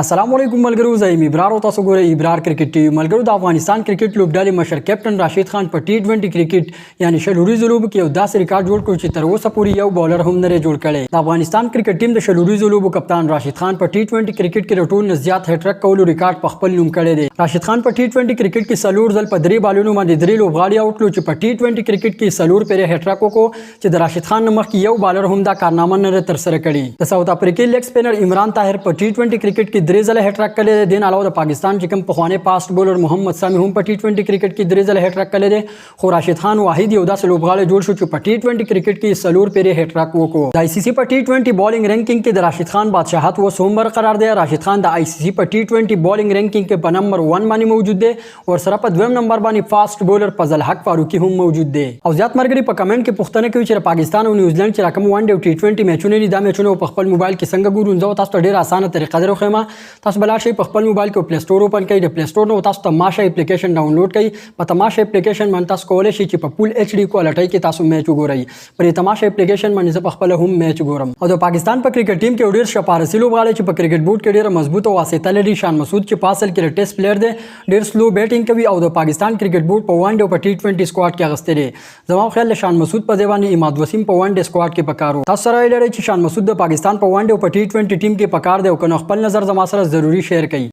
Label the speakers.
Speaker 1: السلام علیکم ملګرو، زه یم ابرار او تاسو ګورئ ابرار کرکټ ټي وي. ملګرو، د افغانستان کرکټ لوبډلې مشر کیپټن راشد خان په ټي 20 کرکټ یعنی شلوريزو لوبو کې یو داسې ریکارډ جوړ کړ چې تر اوسه پورې یو بولر هم نه جوړ کړی. د افغانستان کرکټ ټیم د شلوريزو لوبو کپتان راشد خان په ټي 20 کرکټ کې د ټول نه زیات هټریک کولو ریکارډ په خپل نوم کړی دی. راشد خان په ټي 20 کرکټ کې سلور ځل په درې بالونو باندې درې لوبغاړي اوټ کړو چې په ټي 20 کرکټ کې سلور پیری هټریک وکړو چې د راشد خان نه مخکې یو بالر هم دا کارنامه نه تر سره کړې. د ساوث افریقي لیګ سپینر عمران طاهر په ټي 20 کرکټ کې درې ځله هټریک کړی. دین علاوه د پاکستان چې کوم پخوانی فاست بولر محمد سامي هم په ټي 20 کرکټ کې درې ځله هټریک کړی دی، خو راشد خان واحد یو داسې لوبغاړی جوړ شو چې په ټي 20 کرکټ کې سلور پیری هټریک وکړو. د آی سی سی په ټي 20 بالینګ رینکینګ کې د راشد خان بادشاہت اوس هم برقرار دی. راشد خان د آی سی سی په ټي 20 بالینګ رینکینګ کې په نمبر 1 باندې موجود دی، ورسره په دویم نمبر باندې فاست بولر فضل حق فاروقي هم موجود دی. او زیات مرګري په کمنټ کې پوښتنه کوي چې پاکستان او نیوزیلند چې راکم ون ډے او ټي 20 میچونه دي، دا میچونه په خپل موبایل کې څنګه ګورو؟ زه تاسو ته ډیره اسانه طریقه درخوم. تاسو بلار شي په خپل موبایل کې پلی سٹور اوپن کړئ. د پلی سٹور نو تاسو تماشا اپلیکیشن ډاونلوډ کړئ. په تماشا اپلیکیشن باندې تاسو کولای شئ چې په فول ایچ ډي کوالټي کې تاسو میچ وګورئ. پر تماشا اپلیکیشن باندې زه په خپل هم میچ ګورم. او د پاکستان په کرکټ ټیم کې ډیر شپارسي لوبغاړي چې په کرکټ بورډ کې ډیره مضبوطه واسطه لري. شان مسعود چې پاسل کې ټیسټ پلیئر دی، ډیر سلو بیټینګ کوي او د پاکستان کرکټ بورډ په ون ډے او په ټي 20 سکواډ کې اغستې دي. زما خیال له شان مسعود په ځای باندې اماد وسیم په ون ډے سکواډ کې پکارو. تاسو سره لري چې شان مسعود د پاکستان په ون ډے او په ټي 20 ټیم کې پکار دی او کنه خپل نظر زما سره ضروری شیر کړئ.